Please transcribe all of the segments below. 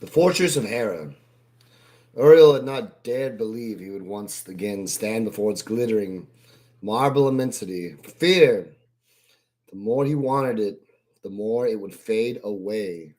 The fortress of Hera. Uriel had not dared believe he would once again stand before its glittering marble immensity. For fear, the more he wanted it, the more it would fade away.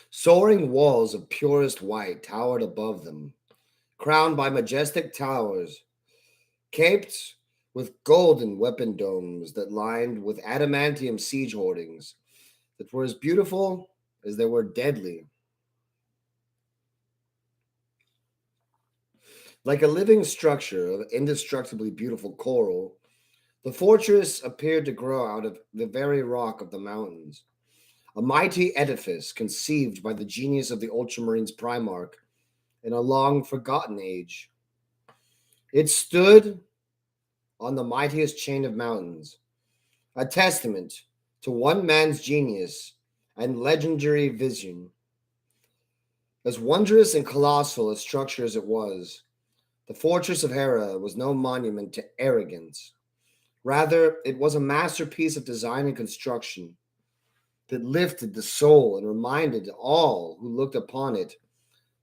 Soaring walls of purest white towered above them, crowned by majestic towers, caped with golden weapon domes that lined with adamantium siege hoardings that were as beautiful as they were deadly. Like a living structure of indestructibly beautiful coral, the fortress appeared to grow out of the very rock of the mountains, a mighty edifice conceived by the genius of the Ultramarines Primarch in a long forgotten age. It stood on the mightiest chain of mountains, a testament to one man's genius and legendary vision. As wondrous and colossal a structure as it was, the Fortress of Hera was no monument to arrogance. Rather, it was a masterpiece of design and construction that lifted the soul and reminded all who looked upon it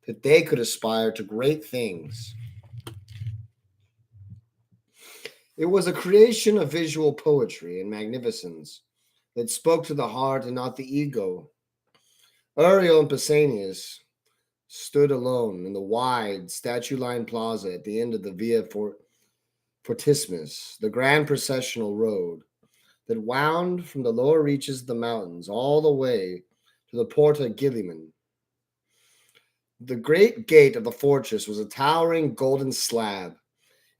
that they could aspire to great things. It was a creation of visual poetry and magnificence that spoke to the heart and not the ego. Uriel and Pausanias stood alone in the wide, statue-lined plaza at the end of the Fortissimus, the grand processional road that wound from the lower reaches of the mountains all the way to the Porta Gilliman. The great gate of the fortress was a towering golden slab,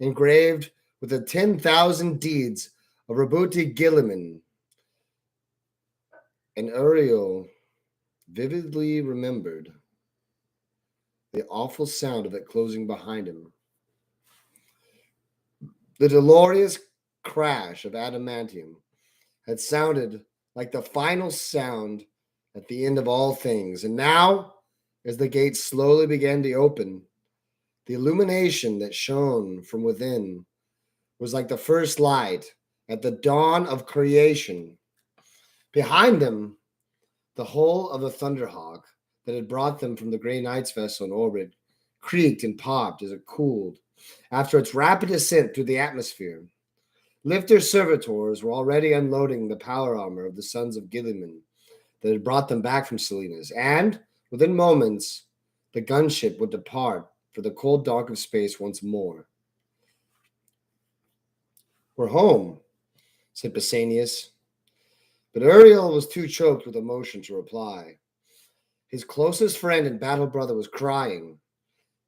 engraved with the 10,000 deeds of Rabuti Gilliman, and Uriel vividly remembered the awful sound of it closing behind him. The dolorous crash of adamantium had sounded like the final sound at the end of all things. And now, as the gates slowly began to open, the illumination that shone from within was like the first light at the dawn of creation. Behind them, the hull of the Thunderhawk that had brought them from the Grey Knight's vessel in orbit creaked and popped as it cooled after its rapid ascent through the atmosphere. Lifter servitors were already unloading the power armor of the sons of Gilliman that had brought them back from Salinas, and within moments, the gunship would depart for the cold dark of space once more. "We're home," said Pausanias, but Uriel was too choked with emotion to reply. His closest friend and battle brother was crying,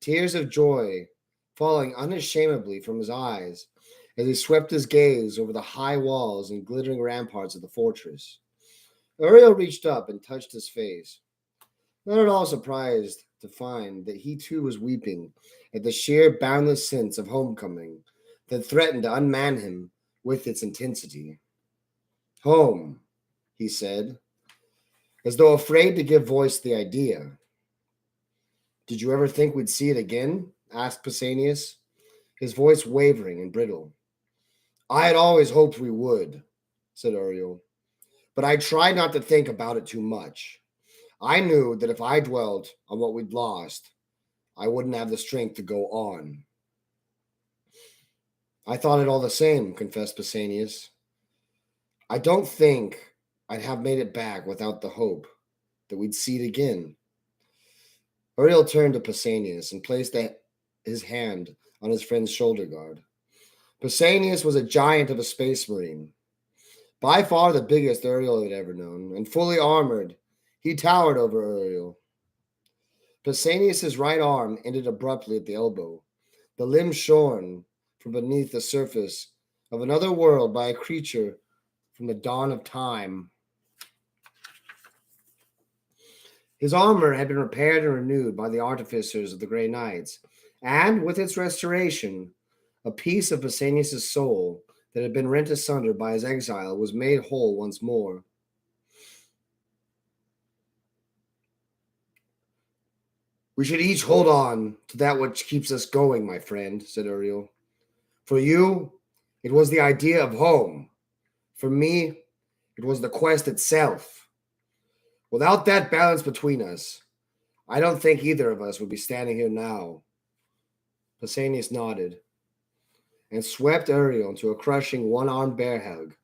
tears of joy falling unashamedly from his eyes as he swept his gaze over the high walls and glittering ramparts of the fortress. Uriel reached up and touched his face, not at all surprised to find that he too was weeping at the sheer boundless sense of homecoming that threatened to unman him with its intensity. "Home," he said, as though afraid to give voice to the idea. "Did you ever think we'd see it again?" asked Pausanias, his voice wavering and brittle. "I had always hoped we would," said Uriel, "but I tried not to think about it too much. I knew that if I dwelt on what we'd lost, I wouldn't have the strength to go on." "I thought it all the same," confessed Pausanias. "I don't think I'd have made it back without the hope that we'd see it again." Uriel turned to Pausanias and placed his hand on his friend's shoulder guard. Pausanias was a giant of a space marine, by far the biggest Uriel had ever known, and fully armored, he towered over Uriel. Pausanias' right arm ended abruptly at the elbow, the limb shorn from beneath the surface of another world by a creature from the dawn of time. His armor had been repaired and renewed by the artificers of the Grey Knights, and with its restoration, a piece of Pausanias' soul that had been rent asunder by his exile was made whole once more. "We should each hold on to that which keeps us going, my friend," said Uriel. "For you, it was the idea of home. For me, it was the quest itself. Without that balance between us, I don't think either of us would be standing here now. Pausanias nodded and swept Uriel into a crushing one-armed bear hug.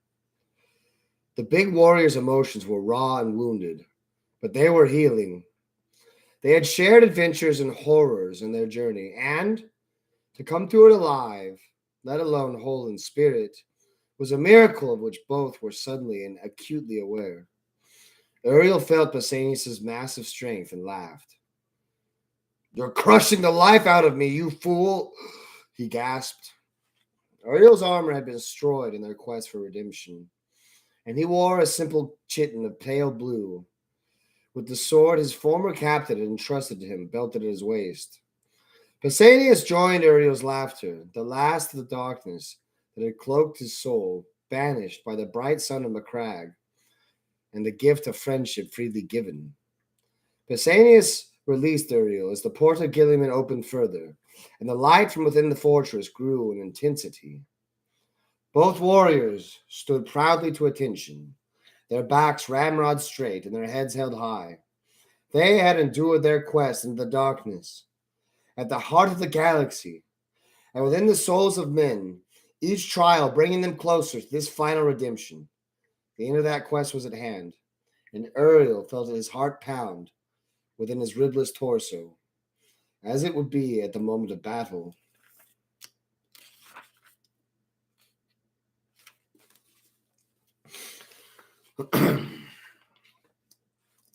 The big warrior's emotions were raw and wounded, but they were healing. They had shared adventures and horrors in their journey, and to come through it alive, let alone whole in spirit, was a miracle of which both were suddenly and acutely aware. Uriel felt Pausanias' massive strength and laughed. "You're crushing the life out of me, you fool!" he gasped. Uriel's armor had been destroyed in their quest for redemption, and he wore a simple chiton of pale blue, with the sword his former captain had entrusted to him belted at his waist. Pausanias joined Uriel's laughter, the last of the darkness that had cloaked his soul, banished by the bright sun of Macragge, and the gift of friendship freely given. Pausanias released Uriel as the port of Guilliman opened further, and the light from within the fortress grew in intensity. Both warriors stood proudly to attention, their backs ramrod straight and their heads held high. They had endured their quest into the darkness, at the heart of the galaxy, and within the souls of men, each trial bringing them closer to this final redemption. The end of that quest was at hand, and Uriel felt his heart pound within his ribless torso, as it would be at the moment of battle.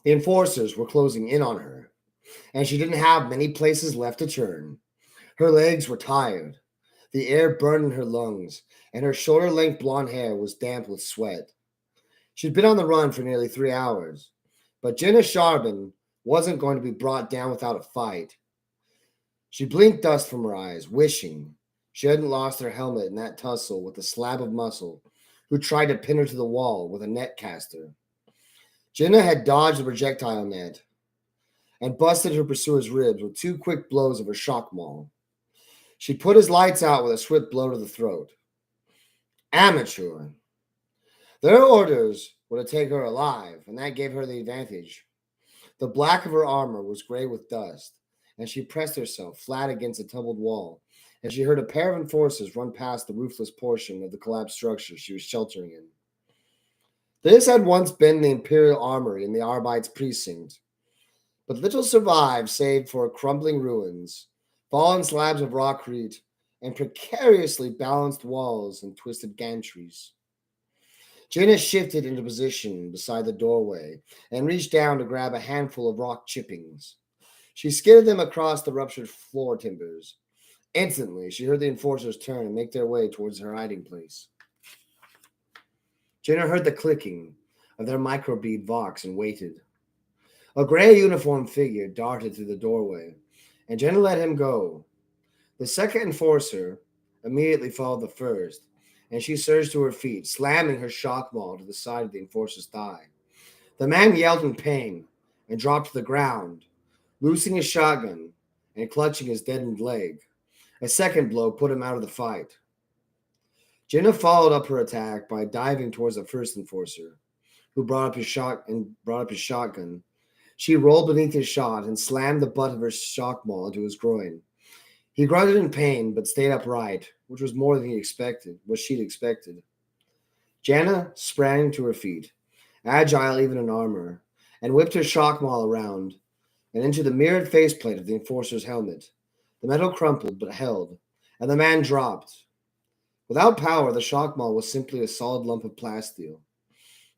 The enforcers were closing in on her, and she didn't have many places left to turn. Her legs were tired, the air burned in her lungs, and her shoulder-length blonde hair was damp with sweat. She'd been on the run for nearly 3 hours, but Jenna Charbon wasn't going to be brought down without a fight. She blinked dust from her eyes, wishing she hadn't lost her helmet in that tussle with the slab of muscle who tried to pin her to the wall with a net caster. Jenna had dodged the projectile net and busted her pursuer's ribs with 2 quick blows of her shock maul. She put his lights out with a swift blow to the throat. Amateur. Their orders were to take her alive, and that gave her the advantage. The black of her armor was gray with dust, and she pressed herself flat against a tumbled wall as she heard a pair of enforcers run past the roofless portion of the collapsed structure she was sheltering in. This had once been the Imperial Armory in the Arbites precinct, but little survived save for crumbling ruins, fallen slabs of rockcrete, and precariously balanced walls and twisted gantries. Jenna shifted into position beside the doorway and reached down to grab a handful of rock chippings. She skidded them across the ruptured floor timbers. Instantly, she heard the enforcers turn and make their way towards her hiding place. Jenna heard the clicking of their microbead vox and waited. A gray uniformed figure darted through the doorway, and Jenna let him go. The second enforcer immediately followed the first, and she surged to her feet, slamming her shock maul to the side of the enforcer's thigh. The man yelled in pain and dropped to the ground, loosing his shotgun and clutching his deadened leg. A second blow put him out of the fight. Jenna followed up her attack by diving towards the first enforcer, who brought up his shotgun. She rolled beneath his shot and slammed the butt of her shock maul into his groin. He grunted in pain, but stayed upright, which was more than she'd expected. Jenna sprang to her feet, agile even in armor, and whipped her shock maul around and into the mirrored faceplate of the enforcer's helmet. The metal crumpled but held, and the man dropped. Without power, the shock maul was simply a solid lump of plasteel.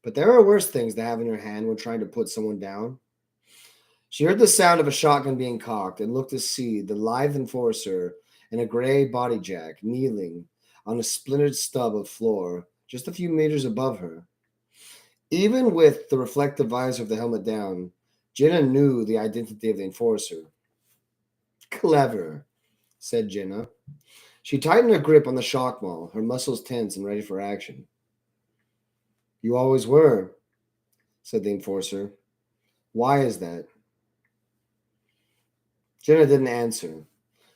But there are worse things to have in your hand when trying to put someone down. She heard the sound of a shotgun being cocked and looked to see the lithe enforcer in a gray body jack kneeling on a splintered stub of floor just a few meters above her. Even with the reflective visor of the helmet down, Jenna knew the identity of the enforcer. "Clever," said Jenna. She tightened her grip on the shock maul, her muscles tense and ready for action. "You always were," said the enforcer. "Why is that?" Jenna didn't answer,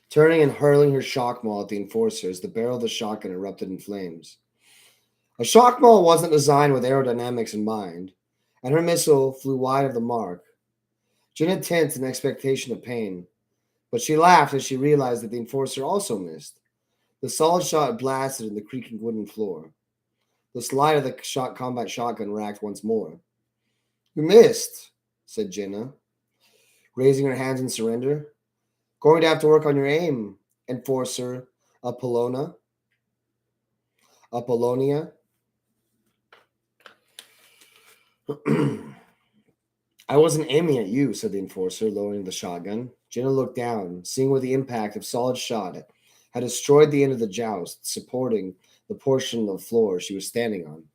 turning and hurling her shock maul at the enforcer as the barrel of the shotgun erupted in flames. A shock maul wasn't designed with aerodynamics in mind. and her missile flew wide of the mark. Jenna tensed in expectation of pain, but she laughed as she realized that the enforcer also missed. The solid shot blasted in the creaking wooden floor. The slide of the combat shotgun racked once more. "You missed," said Jenna, raising her hands in surrender. "Going to have to work on your aim, enforcer Apollonia." "I wasn't aiming at you," said the enforcer, lowering the shotgun. Jenna looked down, seeing where the impact of solid shot had destroyed the end of the joust, supporting the portion of the floor she was standing on.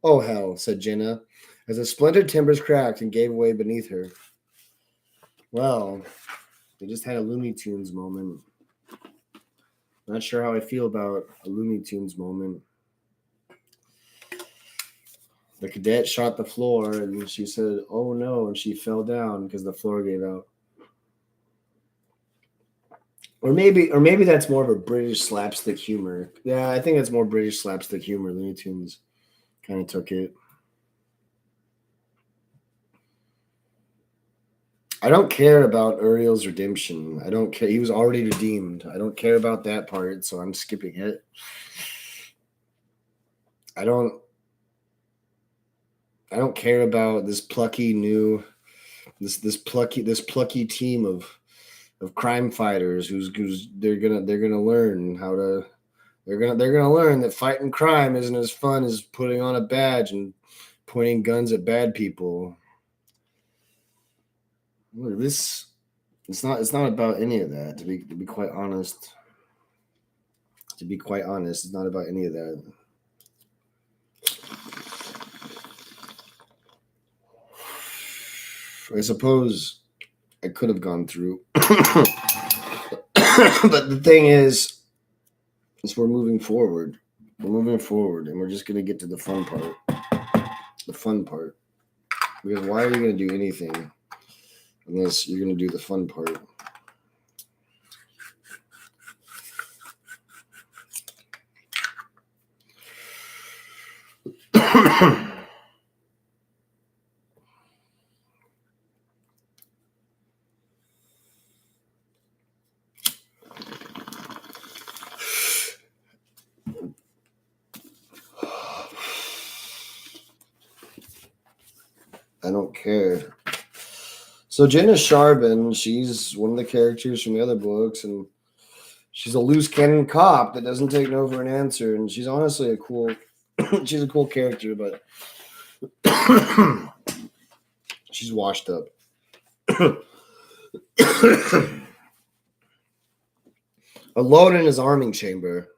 "Oh, hell," said Jenna, as the splintered timbers cracked and gave way beneath her. Well, they just had a Looney Tunes moment. Not sure how I feel about a Looney Tunes moment. The cadet shot the floor and she said, "Oh no," and she fell down because the floor gave out. Or maybe that's more of a British slapstick humor. Yeah, I think it's more British slapstick humor. Looney Tunes kind of took it. I don't care about Uriel's redemption. I don't care. He was already redeemed. I don't care about that part, so I'm skipping it. I don't care about this plucky new this plucky team of crime fighters who's they're gonna learn how to they're gonna learn that fighting crime isn't as fun as putting on a badge and pointing guns at bad people. This it's not about any of that, to be quite honest. To be quite honest, it's not about any of that. I suppose I could have gone through. But the thing is we're moving forward. We're moving forward, and we're just gonna get to the fun part. The fun part. Because why are you gonna do anything unless you're gonna do the fun part? I don't care. So Jenna Charbin, she's one of the characters from the other books, and she's a loose cannon cop that doesn't take no for an answer, and she's honestly a cool she's a cool character, but she's washed up. Alone in his arming chamber,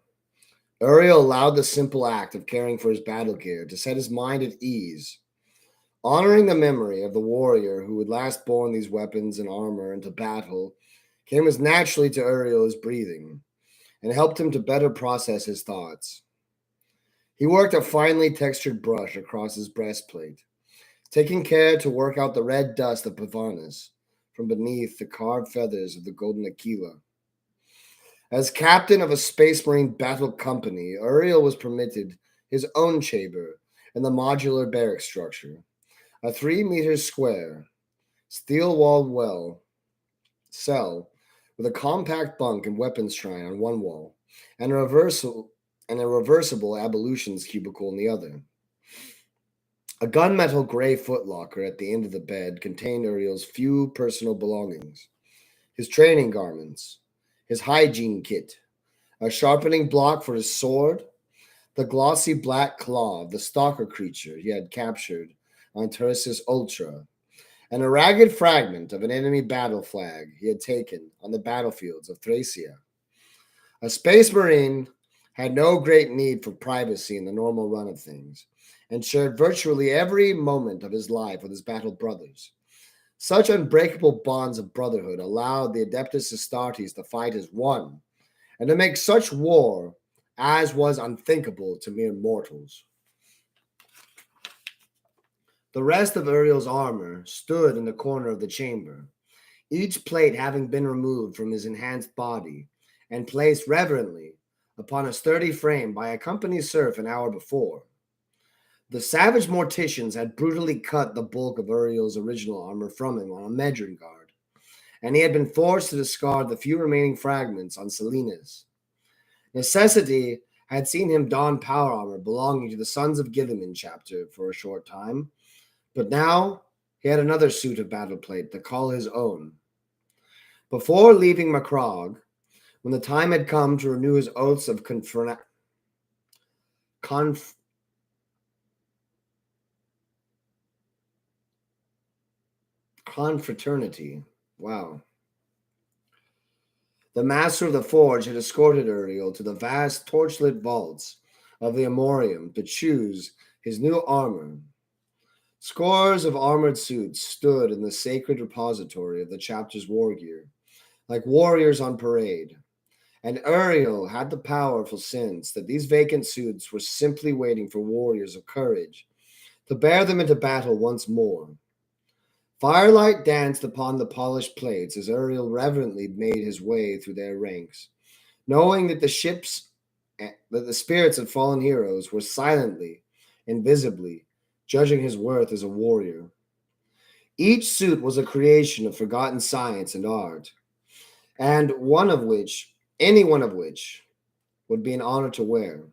Uriel allowed the simple act of caring for his battle gear to set his mind at ease. Honoring the memory of the warrior who had last borne these weapons and armor into battle came as naturally to Uriel as breathing, and helped him to better process his thoughts. He worked a finely textured brush across his breastplate, taking care to work out the red dust of Pavanis from beneath the carved feathers of the golden Aquila. As captain of a Space Marine battle company, Uriel was permitted his own chamber in the modular barrack structure, a 3 meters square, steel-walled cell with a compact bunk and weapons shrine on one wall, and a reversible ablutions cubicle in the other. A gunmetal gray footlocker at the end of the bed contained Uriel's few personal belongings: his training garments, his hygiene kit, a sharpening block for his sword, the glossy black claw of the stalker creature he had captured on Terrasis Ultra, and a ragged fragment of an enemy battle flag he had taken on the battlefields of Thracia. A Space Marine had no great need for privacy in the normal run of things, and shared virtually every moment of his life with his battle brothers. Such unbreakable bonds of brotherhood allowed the Adeptus Astartes to fight as one, and to make such war as was unthinkable to mere mortals. The rest of Uriel's armor stood in the corner of the chamber, each plate having been removed from his enhanced body and placed reverently upon a sturdy frame by a company serf an hour before. The savage morticians had brutally cut the bulk of Uriel's original armor from him on a Medron guard, and he had been forced to discard the few remaining fragments on Salinas. Necessity had seen him don power armor belonging to the Sons of Gilliman chapter for a short time, but now he had another suit of battle plate to call his own. Before leaving Macrogh, when the time had come to renew his oaths of confraternity, wow. The master of the forge had escorted Uriel to the vast torchlit vaults of the Amorium to choose his new armor. Scores of armored suits stood in the sacred repository of the chapter's war gear, like warriors on parade, and Uriel had the powerful sense that these vacant suits were simply waiting for warriors of courage to bear them into battle once more. Firelight danced upon the polished plates as Uriel reverently made his way through their ranks, knowing that the spirits of fallen heroes were silently and visibly judging his worth as a warrior. Each suit was a creation of forgotten science and art, and any one of which, would be an honor to wear.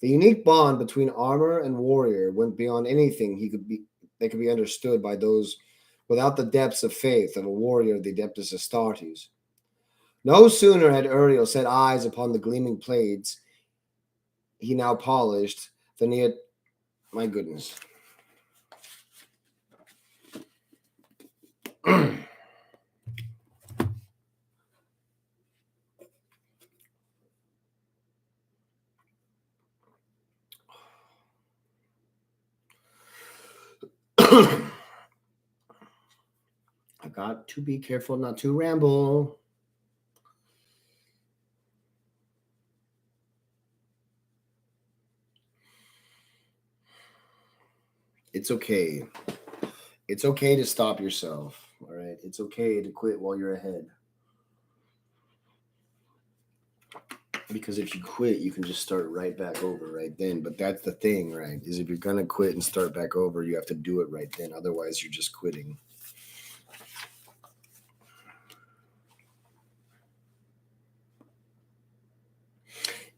The unique bond between armor and warrior went beyond anything that could be understood by those without the depths of faith of a warrior of the Adeptus Astartes. No sooner had Uriel set eyes upon the gleaming plates he now polished than he had. My goodness. I got to be careful not to ramble. It's okay. It's okay to stop yourself. All right. It's okay to quit while you're ahead. Because if you quit, you can just start right back over right then. But that's the thing, right? Is if you're going to quit and start back over, you have to do it right then. Otherwise, you're just quitting.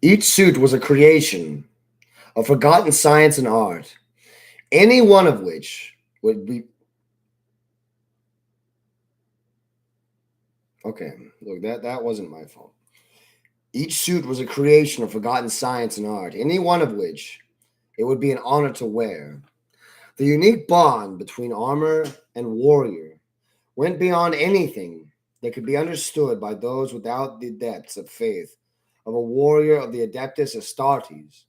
Each suit was a creation of forgotten science and art, any one of which would be. Okay, look, that wasn't my fault. Each suit was a creation of forgotten science and art, any one of which it would be an honor to wear. The unique bond between armor and warrior went beyond anything that could be understood by those without the depths of faith of a warrior of the Adeptus Astartes.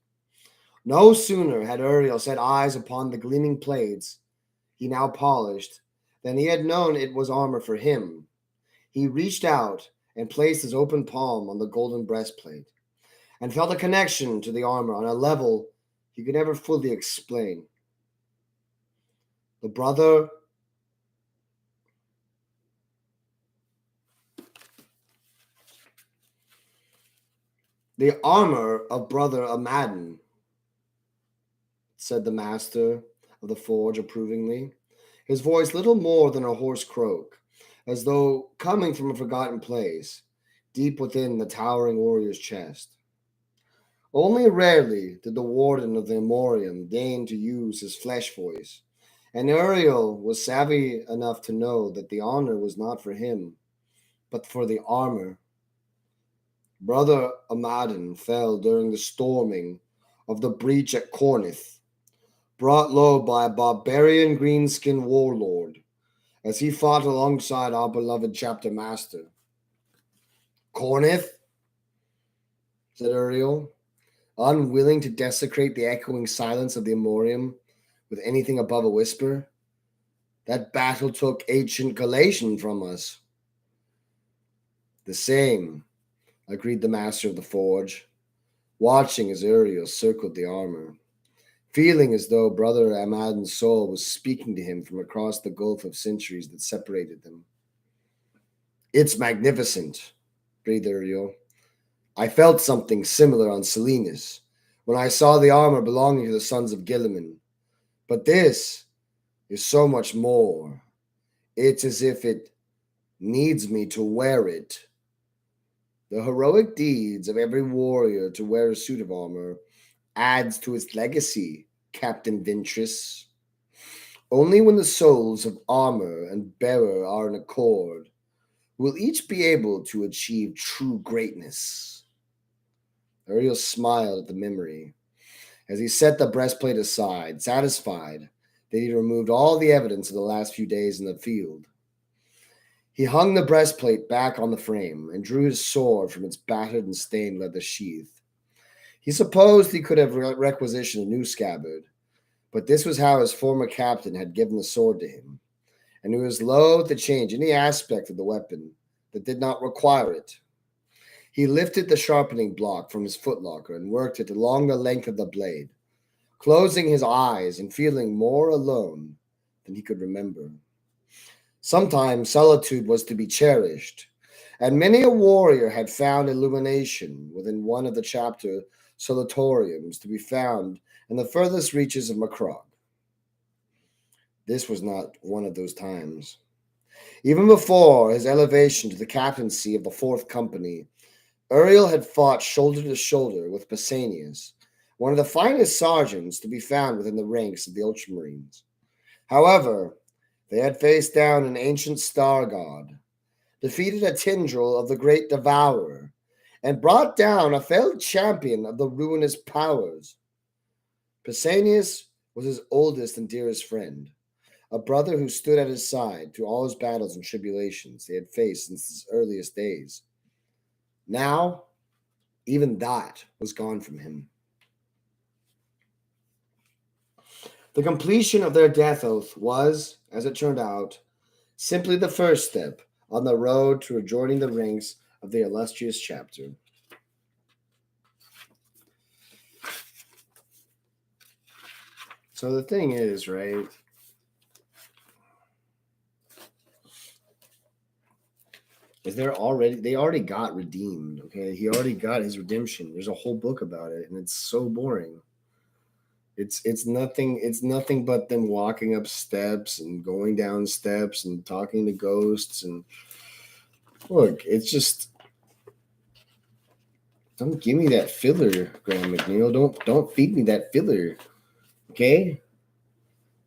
No sooner had Uriel set eyes upon the gleaming plates he now polished than he had known it was armor for him. He reached out and placed his open palm on the golden breastplate, and felt a connection to the armor on a level he could never fully explain. The armor of Brother Amadon, said the master of the forge approvingly, his voice little more than a hoarse croak, as though coming from a forgotten place, deep within the towering warrior's chest. Only rarely did the warden of the Amorium deign to use his flesh voice, and Uriel was savvy enough to know that the honor was not for him, but for the armor. Brother Amadon fell during the storming of the breach at Cornith, brought low by a barbarian greenskin warlord, as he fought alongside our beloved chapter master. Cornith? Said Uriel, unwilling to desecrate the echoing silence of the Amorium with anything above a whisper. That battle took ancient Galatian from us. The same, agreed the master of the forge, watching as Uriel circled the armor, feeling as though Brother Amadon's soul was speaking to him from across the gulf of centuries that separated them. It's magnificent, breathed Uriel. I felt something similar on Salinas when I saw the armor belonging to the Sons of Gilliman. But this is so much more. It's as if it needs me to wear it. The heroic deeds of every warrior to wear a suit of armor adds to its legacy, Captain Ventress. Only when the souls of armor and bearer are in accord will each be able to achieve true greatness. Uriel smiled at the memory as he set the breastplate aside, satisfied that he had removed all the evidence of the last few days in the field. He hung the breastplate back on the frame and drew his sword from its battered and stained leather sheath. He supposed he could have requisitioned a new scabbard, but this was how his former captain had given the sword to him, and he was loath to change any aspect of the weapon that did not require it. He lifted the sharpening block from his footlocker and worked it along the length of the blade, closing his eyes and feeling more alone than he could remember. Sometimes solitude was to be cherished, and many a warrior had found illumination within one of the chapter solatoriums to be found in the furthest reaches of Macrogg. This was not one of those times. Even before his elevation to the captaincy of the 4th Company, Uriel had fought shoulder to shoulder with Pausanias, one of the finest sergeants to be found within the ranks of the Ultramarines. However, they had faced down an ancient star god, defeated a tendril of the great Devourer, and brought down a failed champion of the ruinous powers. Pausanias was his oldest and dearest friend, a brother who stood at his side through all his battles and tribulations they had faced since his earliest days. Now, even that was gone from him. The completion of their death oath was, as it turned out, simply the first step on the road to rejoining the ranks of the illustrious chapter. So the thing is, right? Is they already got redeemed, okay? He already got his redemption. There's a whole book about it, and it's so boring. It's nothing but them walking up steps and going down steps and talking to ghosts, and look, it's just don't give me that filler, Graham McNeil. Don't feed me that filler. Okay?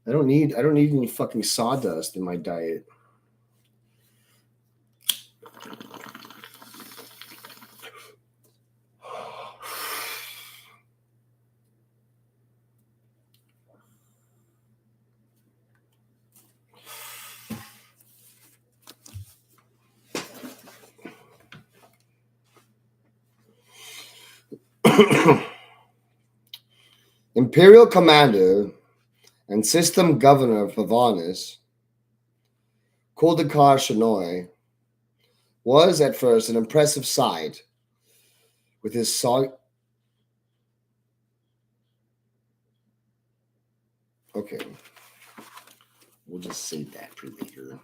I don't need any fucking sawdust in my diet. Imperial Commander and System Governor of Pavanis, Kuldakar Shinoy, was at first an impressive sight with his Okay, we'll just save that for later.